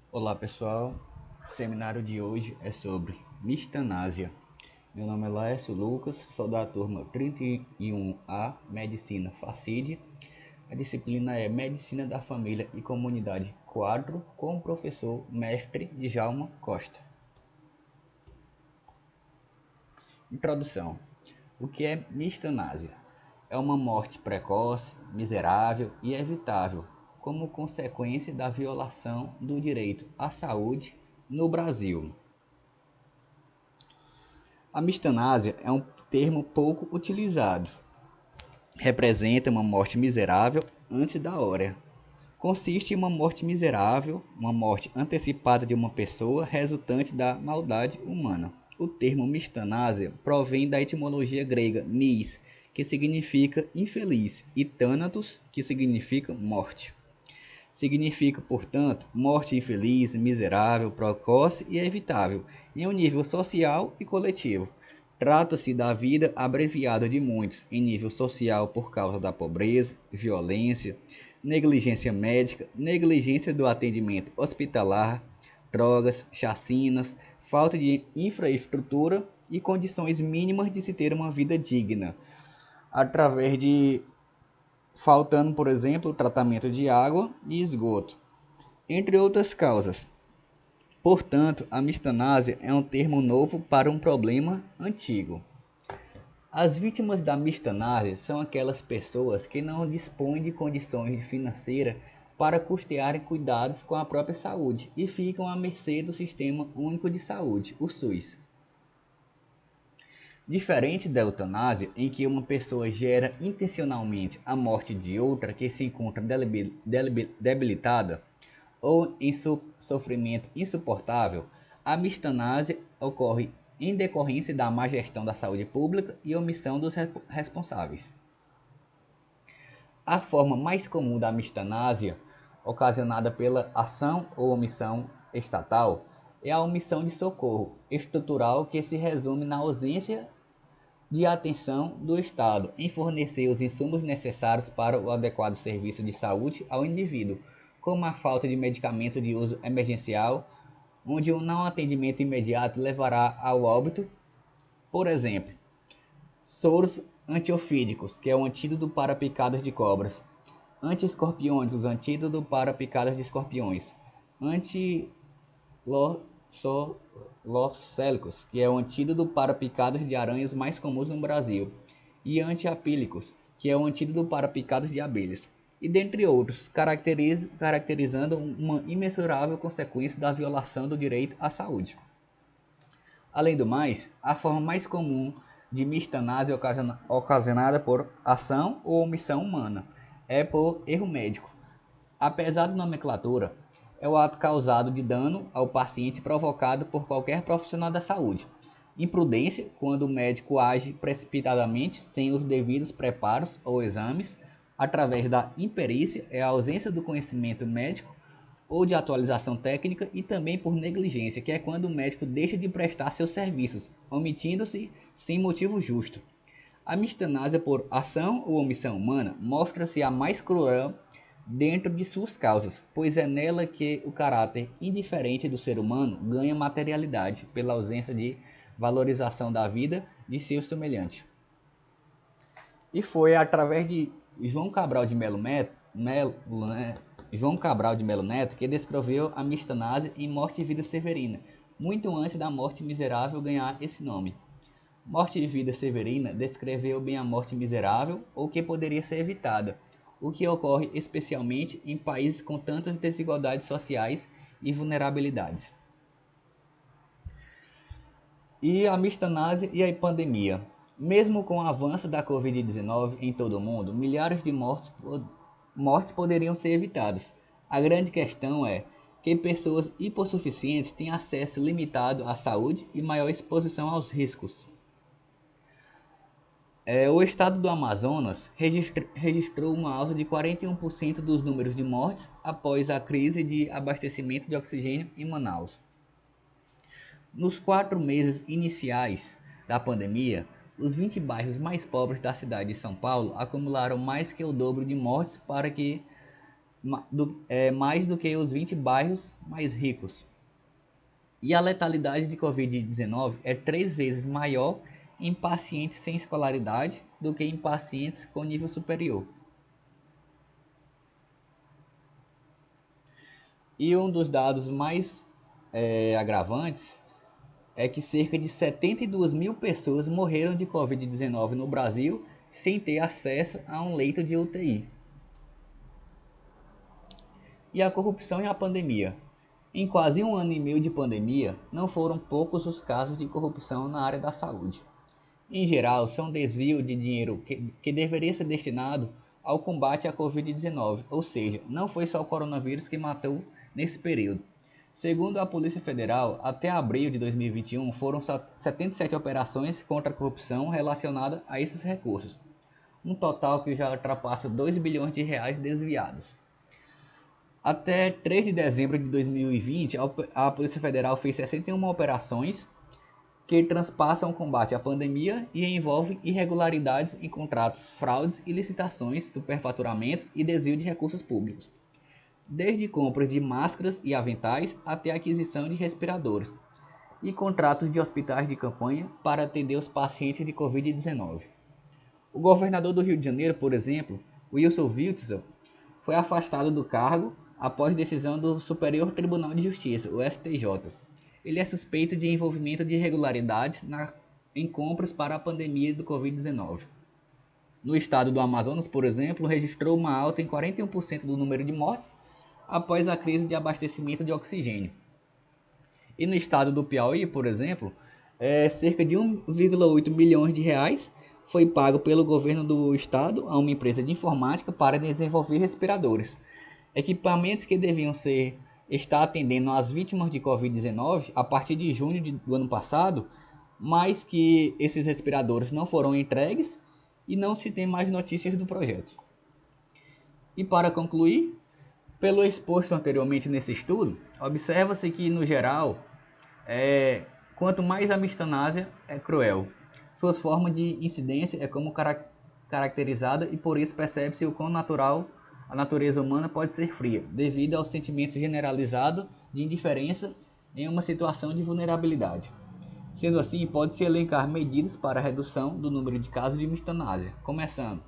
Olá pessoal, o seminário de hoje é sobre mistanásia. Meu nome é Laércio Lucas, sou da turma 31A, Medicina Facide. A disciplina é Medicina da Família e Comunidade 4, com o professor mestre Djalma Costa. Introdução. O que é mistanásia? É uma morte precoce, miserável e evitável, como consequência da violação do direito à saúde no Brasil. A mistanásia é um termo pouco utilizado. Representa uma morte miserável antes da hora. Consiste em uma morte miserável, uma morte antecipada de uma pessoa resultante da maldade humana. O termo mistanásia provém da etimologia grega mis, que significa infeliz, e thanatos, que significa morte. Significa, portanto, morte infeliz, miserável, precoce e evitável, em um nível social e coletivo. Trata-se da vida abreviada de muitos, em nível social por causa da pobreza, violência, negligência médica, negligência do atendimento hospitalar, drogas, chacinas, falta de infraestrutura e condições mínimas de se ter uma vida digna, através de faltando, por exemplo, o tratamento de água e esgoto, entre outras causas. Portanto, a mistanásia é um termo novo para um problema antigo. As vítimas da mistanásia são aquelas pessoas que não dispõem de condições financeiras para custearem cuidados com a própria saúde e ficam à mercê do Sistema Único de Saúde, o SUS. Diferente da eutanásia, em que uma pessoa gera intencionalmente a morte de outra que se encontra debilitada ou em sofrimento insuportável, a mistanásia ocorre em decorrência da má gestão da saúde pública e omissão dos responsáveis. A forma mais comum da mistanásia, ocasionada pela ação ou omissão estatal, é a omissão de socorro estrutural, que se resume na ausência de atenção do Estado em fornecer os insumos necessários para o adequado serviço de saúde ao indivíduo, como a falta de medicamentos de uso emergencial, onde um não atendimento imediato levará ao óbito. Por exemplo, soros antiofídicos, que é o antídoto para picadas de cobras, antiescorpiônicos, antídoto para picadas de escorpiões, antilocélicos, que é o antídoto para picadas de aranhas mais comuns no Brasil, e antiapílicos, que é o antídoto para picadas de abelhas, e dentre outros, caracterizando uma imensurável consequência da violação do direito à saúde. Além do mais, a forma mais comum de mistanásia ocasionada por ação ou omissão humana é por erro médico. Apesar da nomenclatura, é o ato causado de dano ao paciente provocado por qualquer profissional da saúde. Imprudência, quando o médico age precipitadamente sem os devidos preparos ou exames. Através da imperícia, é a ausência do conhecimento médico ou de atualização técnica, e também por negligência, que é quando o médico deixa de prestar seus serviços, omitindo-se sem motivo justo. A mistanásia por ação ou omissão humana mostra-se a mais cruel dentro de suas causas, pois é nela que o caráter indiferente do ser humano ganha materialidade pela ausência de valorização da vida de seu semelhante. E foi através de João Cabral de João Cabral de Melo Neto que descreveu a mistanásia em Morte e Vida Severina, muito antes da morte miserável ganhar esse nome. Morte e Vida Severina descreveu bem a morte miserável ou que poderia ser evitada, o que ocorre especialmente em países com tantas desigualdades sociais e vulnerabilidades. E a mistanásia e a pandemia. Mesmo com o avanço da Covid-19 em todo o mundo, milhares de mortes poderiam ser evitadas. A grande questão é que pessoas hipossuficientes têm acesso limitado à saúde e maior exposição aos riscos. O estado do Amazonas registrou uma alta de 41% dos números de mortes após a crise de abastecimento de oxigênio em Manaus. Nos 4 meses iniciais da pandemia, os 20 bairros mais pobres da cidade de São Paulo acumularam mais que o dobro de mortes mais do que os 20 bairros mais ricos. E a letalidade de Covid-19 é 3 vezes maior em pacientes sem escolaridade do que em pacientes com nível superior. E um dos dados mais agravantes é que cerca de 72 mil pessoas morreram de Covid-19 no Brasil sem ter acesso a um leito de UTI. E a corrupção e a pandemia. Em quase 1 ano e meio de pandemia, não foram poucos os casos de corrupção na área da saúde. Em geral, são desvio de dinheiro que deveria ser destinado ao combate à Covid-19, ou seja, não foi só o coronavírus que matou nesse período. Segundo a Polícia Federal, até abril de 2021 foram 77 operações contra a corrupção relacionadas a esses recursos, um total que já ultrapassa 2 bilhões de reais desviados. Até 3 de dezembro de 2020, a Polícia Federal fez 61 operações que transpassam o combate à pandemia e envolvem irregularidades em contratos, fraudes e licitações, superfaturamentos e desvio de recursos públicos, desde compras de máscaras e aventais até aquisição de respiradores e contratos de hospitais de campanha para atender os pacientes de Covid-19. O governador do Rio de Janeiro, por exemplo, Wilson Witzel, foi afastado do cargo após decisão do Superior Tribunal de Justiça, o STJ. Ele é suspeito de envolvimento de irregularidades em compras para a pandemia do Covid-19. No estado do Amazonas, por exemplo, registrou uma alta em 41% do número de mortes após a crise de abastecimento de oxigênio. E no estado do Piauí, por exemplo, cerca de 1,8 milhões de reais foi pago pelo governo do estado a uma empresa de informática para desenvolver respiradores, equipamentos que deviam estar atendendo as vítimas de Covid-19 a partir de junho do ano passado, mas que esses respiradores não foram entregues e não se tem mais notícias do projeto. E para concluir, pelo exposto anteriormente nesse estudo, observa-se que, no geral, quanto mais a mistanásia é cruel. Suas formas de incidência é como caracterizada e por isso percebe-se o quão natural a natureza humana pode ser fria, devido ao sentimento generalizado de indiferença em uma situação de vulnerabilidade. Sendo assim, pode-se elencar medidas para a redução do número de casos de mistanásia, começando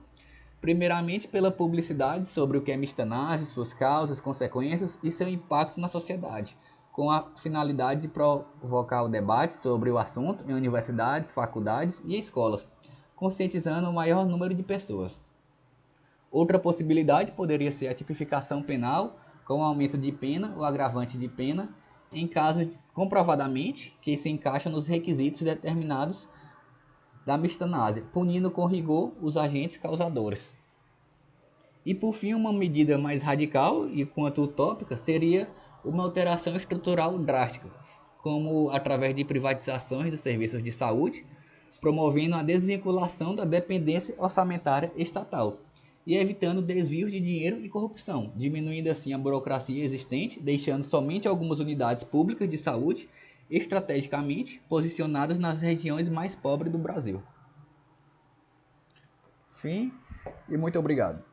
primeiramente pela publicidade sobre o que é mistanase, suas causas, consequências e seu impacto na sociedade, com a finalidade de provocar o debate sobre o assunto em universidades, faculdades e escolas, conscientizando o maior número de pessoas. Outra possibilidade poderia ser a tipificação penal, com o aumento de pena ou agravante de pena, em casos comprovadamente que se encaixam nos requisitos determinados da mistanásia, punindo com rigor os agentes causadores. E por fim, uma medida mais radical e quanto utópica seria uma alteração estrutural drástica, como através de privatizações dos serviços de saúde, promovendo a desvinculação da dependência orçamentária estatal e evitando desvios de dinheiro e corrupção, diminuindo assim a burocracia existente, deixando somente algumas unidades públicas de saúde estrategicamente posicionadas nas regiões mais pobres do Brasil. Fim e muito obrigado.